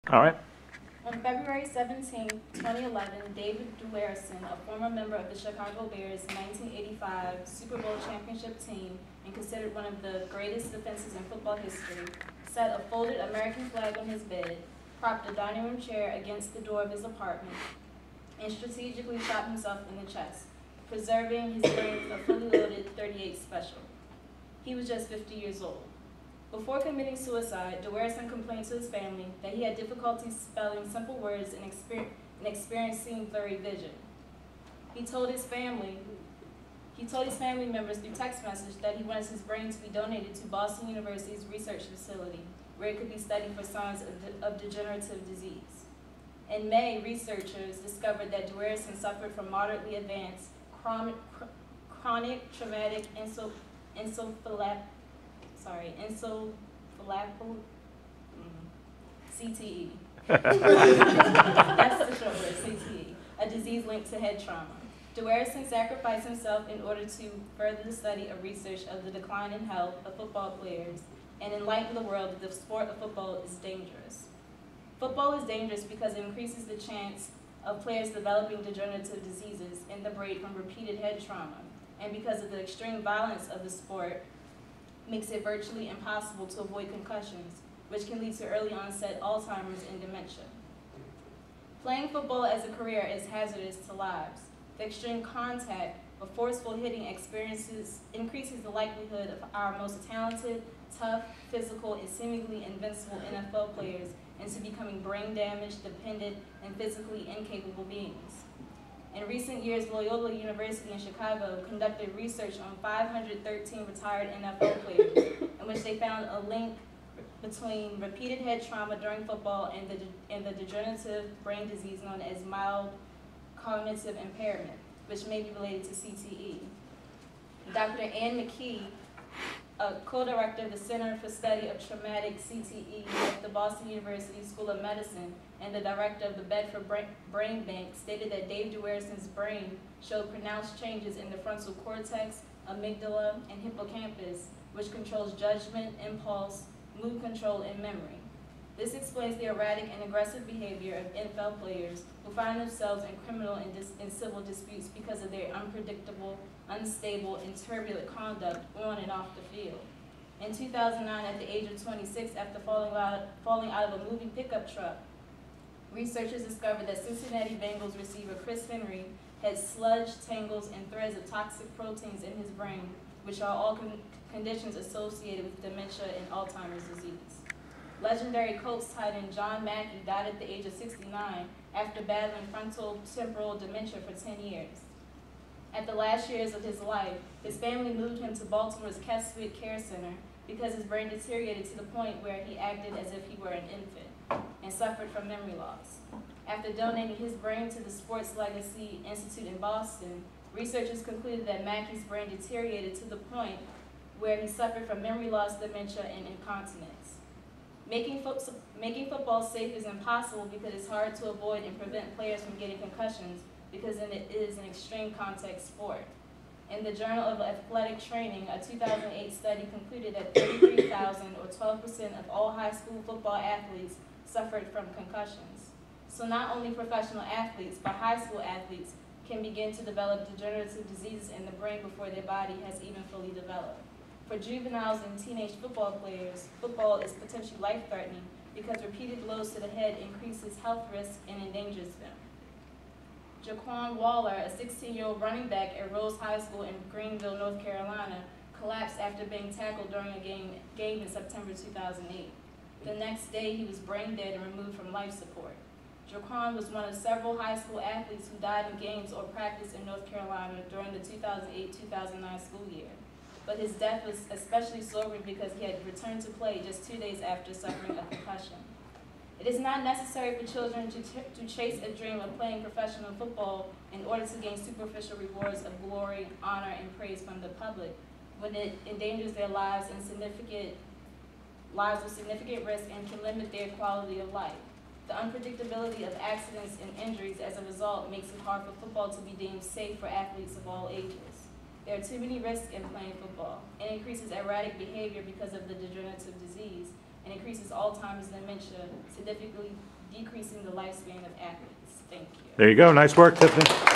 All right. On February 17, 2011, David Duerson, a former member of the Chicago Bears' 1985 Super Bowl championship team and considered one of the greatest defenses in football history, set a folded American flag on his bed, propped a dining room chair against the door of his apartment, and strategically shot himself in the chest, preserving his brain with a fully loaded .38 Special. He was just 50 years old. Before committing suicide, Duerson complained to his family that he had difficulty spelling simple words and experiencing blurry vision. He told his family members through text message that he wanted his brain to be donated to Boston University's research facility, where it could be studied for signs of degenerative disease. In May, researchers discovered that Duerson suffered from moderately advanced chronic traumatic encephalopathy, CTE. That's the short word, CTE, a disease linked to head trauma. Duerson sacrificed himself in order to further the study of research of the decline in health of football players and enlighten the world that the sport of football is dangerous. Football is dangerous because it increases the chance of players developing degenerative diseases in the brain from repeated head trauma, and because of the extreme violence of the sport, makes it virtually impossible to avoid concussions, which can lead to early onset Alzheimer's and dementia. Playing football as a career is hazardous to lives. The extreme contact of forceful hitting increases the likelihood of our most talented, tough, physical, and seemingly invincible NFL players into becoming brain damaged, dependent, and physically incapable beings. In recent years, Loyola University in Chicago conducted research on 513 retired NFL players, in which they found a link between repeated head trauma during football and the degenerative brain disease known as mild cognitive impairment, which may be related to CTE. Dr. Ann McKee, a co-director of the Center for Study of Traumatic CTE at the Boston University School of Medicine and the director of the Bedford Brain Bank, stated that Dave Duerson's brain showed pronounced changes in the frontal cortex, amygdala, and hippocampus, which controls judgment, impulse, mood control, and memory. This explains the erratic and aggressive behavior of NFL players who find themselves in criminal and civil disputes because of their unpredictable, unstable, and turbulent conduct on and off the field. In 2009, at the age of 26, after falling out of a moving pickup truck, researchers discovered that Cincinnati Bengals receiver Chris Henry had sludge, tangles, and threads of toxic proteins in his brain, which are all conditions associated with dementia and Alzheimer's disease. Legendary Colts tight end John Mackey died at the age of 69 after battling frontotemporal dementia for 10 years. At the last years of his life, his family moved him to Baltimore's Keswick Care Center because his brain deteriorated to the point where he acted as if he were an infant and suffered from memory loss. After donating his brain to the Sports Legacy Institute in Boston, researchers concluded that Mackey's brain deteriorated to the point where he suffered from memory loss, dementia, and incontinence. Making football safe is impossible because it's hard to avoid and prevent players from getting concussions because it is an extreme contact sport. In the Journal of Athletic Training, a 2008 study concluded that 33,000 or 12% of all high school football athletes suffered from concussions. So not only professional athletes, but high school athletes can begin to develop degenerative diseases in the brain before their body has even fully developed. For juveniles and teenage football players, football is potentially life-threatening because repeated blows to the head increases health risks and endangers them. Jaquan Waller, a 16-year-old running back at Rose High School in Greenville, North Carolina, collapsed after being tackled during a game in September 2008. The next day, he was brain dead and removed from life support. Jaquan was one of several high school athletes who died in games or practice in North Carolina during the 2008-2009 school year. But his death was especially sobering because he had returned to play just 2 days after suffering a concussion. It is not necessary for children to chase a dream of playing professional football in order to gain superficial rewards of glory, honor, and praise from the public when it endangers their lives with significant risk and can limit their quality of life. The unpredictability of accidents and injuries as a result makes it hard for football to be deemed safe for athletes of all ages. There are too many risks in playing football. It increases erratic behavior because of the degenerative disease, and increases Alzheimer's dementia, significantly decreasing the lifespan of athletes. Thank you. There you go. Nice work, Tiffany.